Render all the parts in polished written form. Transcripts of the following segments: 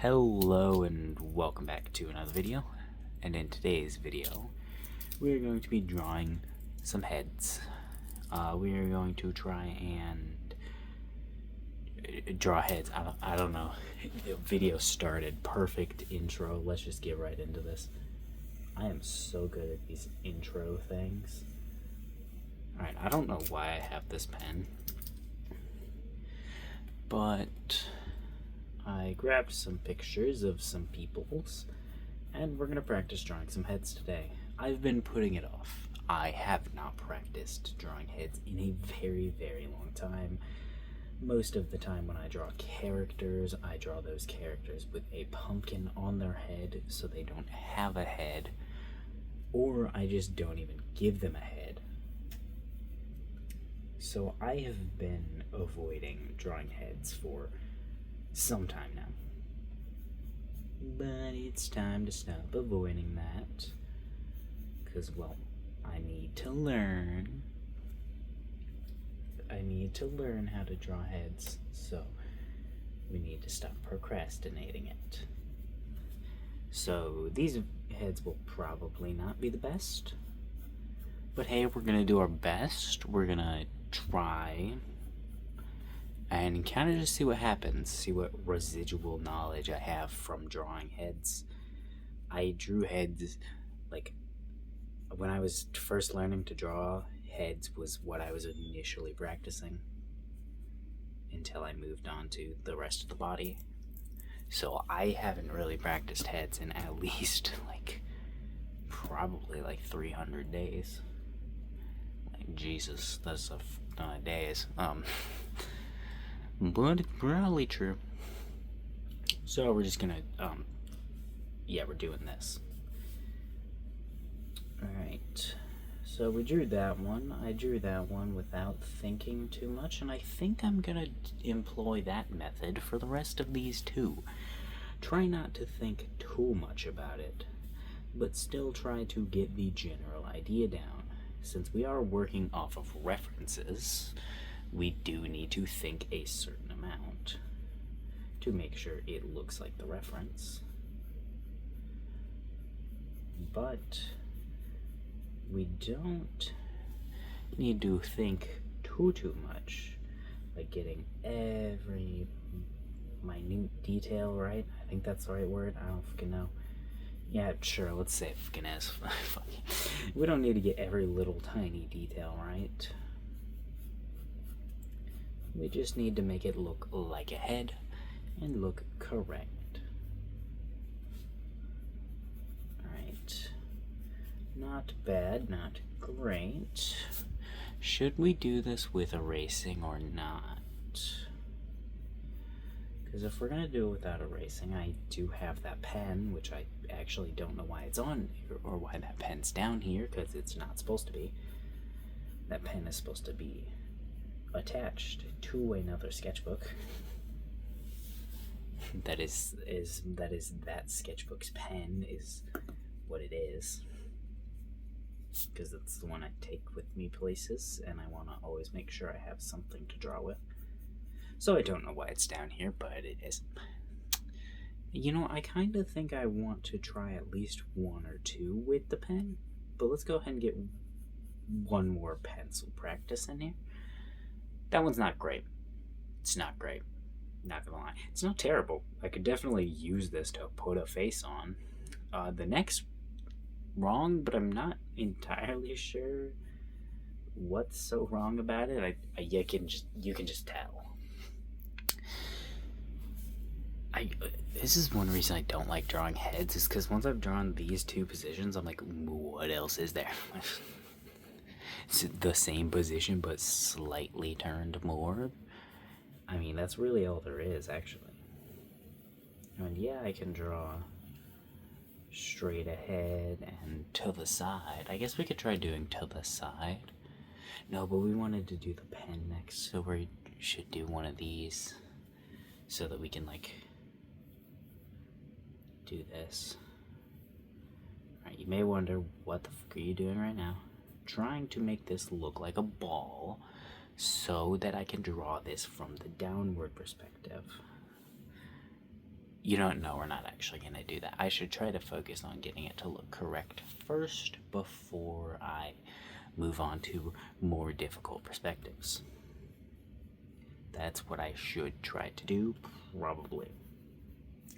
Hello and welcome back to another video, and in today's video we're going to be drawing some heads. We are going to try and draw heads. I don't know. The video started. Perfect intro. Let's just get right into this. I am so good at these intro things. Alright, I don't know why I have this pen, but I grabbed some pictures of some peoples, and we're going to practice drawing some heads today. I've been putting it off. I have not practiced drawing heads in a very, very long time. Most of the time when I draw characters, I draw those characters with a pumpkin on their head so they don't have a head, or I just don't even give them a head. So I have been avoiding drawing heads for some time now. But it's time to stop avoiding that. Because, well, I need to learn. I need to learn how to draw heads, so we need to stop procrastinating it. So these heads will probably not be the best. But hey, we're going to do our best. We're going to try and kind of just see what happens, see what residual knowledge I have from drawing heads. I drew heads, like, when I was first learning to draw, heads was what I was initially practicing until I moved on to the rest of the body. So I haven't really practiced heads in at least, probably 300 days. Jesus, that's a ton of days. But it's probably true. So we're just gonna, we're doing this. Alright, so we drew that one. I drew that one without thinking too much, and I think I'm gonna employ that method for the rest of these too. Try not to think too much about it, but still try to get the general idea down. Since we are working off of references, we do need to think a certain amount to make sure it looks like the reference. But we don't need to think too much, like getting every minute detail right. I think that's the right word. I don't fucking know. Yeah, sure, let's say it fucking is. We don't need to get every little tiny detail right. We just need to make it look like a head and look correct. Alright. Not bad, not great. Should we do this with erasing or not? Because if we're going to do it without erasing, I do have that pen, which I actually don't know why it's on here, or why that pen's down here, because it's not supposed to be. That pen is supposed to be attached to another sketchbook. that sketchbook's pen is what it is. Because it's the one I take with me places, and I want to always make sure I have something to draw with. So I don't know why it's down here, but it is. You know, I kind of think I want to try at least one or two with the pen, but let's go ahead and get one more pencil practice in here. That one's not great. It's not great. Not gonna lie. It's not terrible. I could definitely use this to put a face on. The next wrong, but I'm not entirely sure what's so wrong about it. You can just tell. This is one reason I don't like drawing heads, is because once I've drawn these two positions, I'm like, what else is there? It's the same position, but slightly turned more. I mean, that's really all there is, actually. And yeah, I can draw straight ahead and to the side. I guess we could try doing to the side. No, but we wanted to do the pen next, so we should do one of these so that we can, do this. Alright, you may wonder, what the fuck are you doing right now? Trying to make this look like a ball so that I can draw this from the downward perspective. You don't know, we're not actually going to do that. I should try to focus on getting it to look correct first before I move on to more difficult perspectives. That's what I should try to do, probably.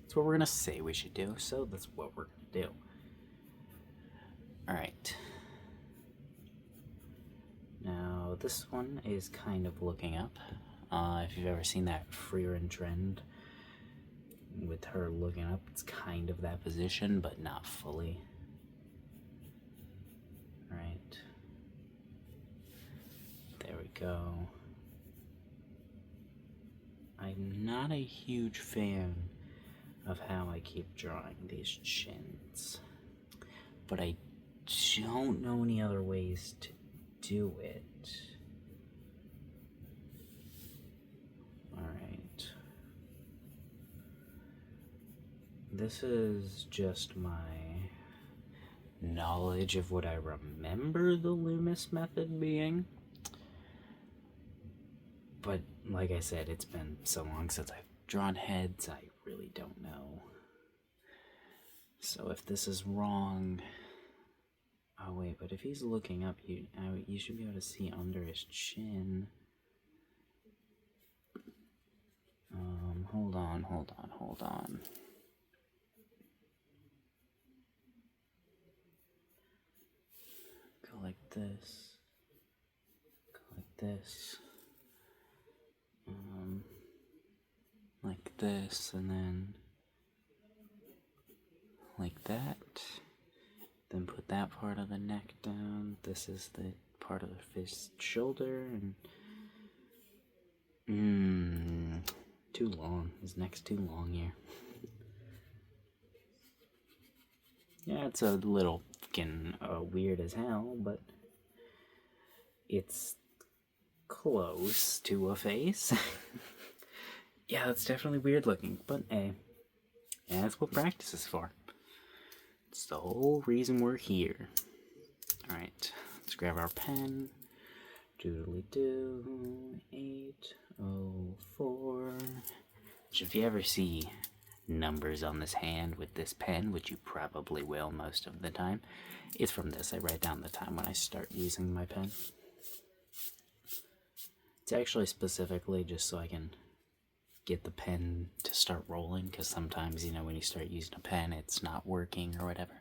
That's what we're going to say we should do, so that's what we're going to do. Alright. Now, this one is kind of looking up. If you've ever seen that Frieren trend with her looking up, it's kind of that position, but not fully. Right. There we go. I'm not a huge fan of how I keep drawing these chins, but I don't know any other ways to do it. Alright. This is just my knowledge of what I remember the Loomis method being. But like I said, it's been so long since I've drawn heads, I really don't know. So if this is wrong... Oh wait, but if he's looking up, you should be able to see under his chin. Hold on. Go like this. Go like this. Like this, and then like that. Then put that part of the neck down. This is the part of his shoulder, and too long. His neck's too long here. Yeah, it's a little fucking weird as hell, but it's close to a face. Yeah, it's definitely weird looking, but hey, yeah, that's what practice is for. It's the whole reason we're here. Alright, let's grab our pen. Doodly-doo, 804. Which, if you ever see numbers on this hand with this pen, which you probably will most of the time, it's from this. I write down the time when I start using my pen. It's actually specifically just so I can get the pen to start rolling, because sometimes, you know, when you start using a pen, it's not working or whatever.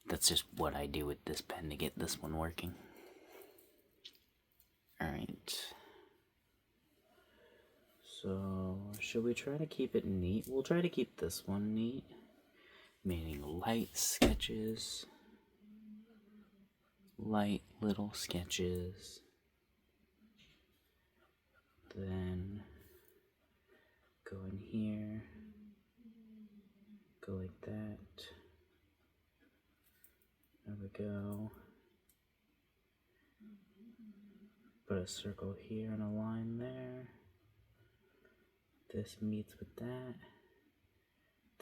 That's just what I do with this pen to get this one working. Alright. So, should we try to keep it neat? We'll try to keep this one neat, meaning light sketches. Light little sketches. Then go in here, go like that. There we go. Put a circle here and a line there. This meets with that.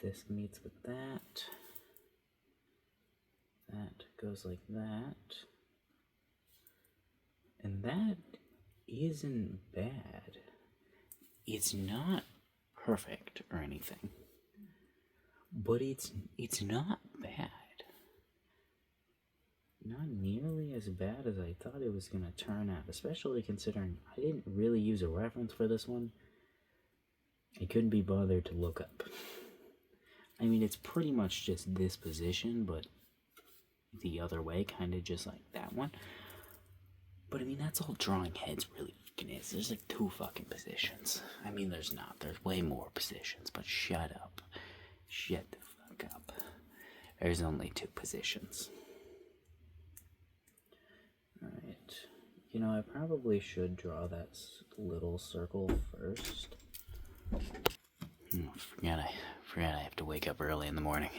This meets with that. That goes like that. And that isn't bad. It's not perfect or anything, but it's not bad. Not nearly as bad as I thought it was gonna turn out, especially considering I didn't really use a reference for this one. I couldn't be bothered to look up. I mean, it's pretty much just this position, but the other way, kind of just like that one. But I mean, that's all drawing heads really fucking is. There's like 2 fucking positions. I mean, there's not. There's way more positions, but shut up. Shut the fuck up. There's only 2 positions. Alright. You know, I probably should draw that little circle first. Forgot I have to wake up early in the morning.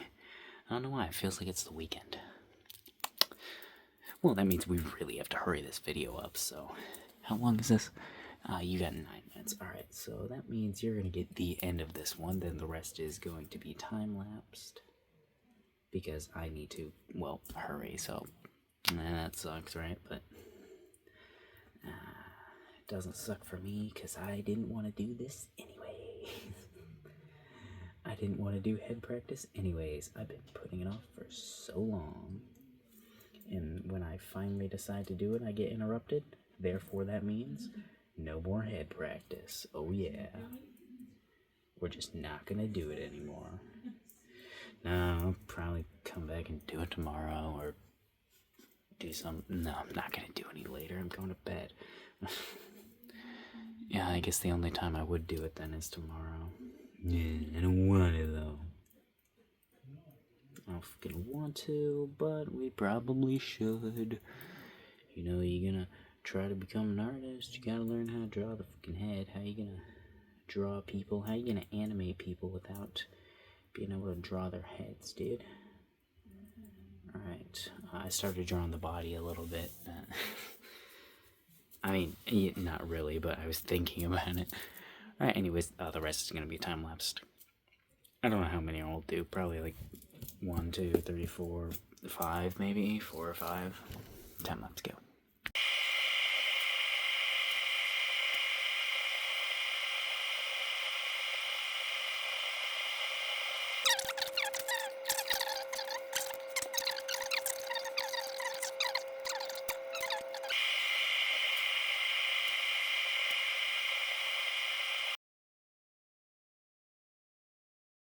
I don't know why. It feels like it's the weekend. Well, that means we really have to hurry this video up, so... How long is this? You got 9 minutes. Alright, so that means you're going to get the end of this one, then the rest is going to be time-lapsed. Because I need to, well, hurry, so... that sucks, right? But... it doesn't suck for me, because I didn't want to do this anyway. I didn't want to do head practice anyways. I've been putting it off for so long. And when I finally decide to do it, I get interrupted. Therefore, that means no more head practice. Oh, yeah. We're just not going to do it anymore. No, I'll probably come back and do it tomorrow or do some. No, I'm not going to do any later. I'm going to bed. Yeah, I guess the only time I would do it then is tomorrow. Yeah, I don't want to though. I don't fucking want to, but we probably should. You know, you're gonna try to become an artist, you gotta learn how to draw the fucking head. How you gonna draw people? How you gonna animate people without being able to draw their heads, dude? Alright, I started drawing the body a little bit. I mean, not really, but I was thinking about it. Alright, anyways, the rest is gonna be time-lapsed. I don't know how many I'll do, probably like 1, 2, 3, 4, 5 maybe, 4 or 5. Time-lapse, go.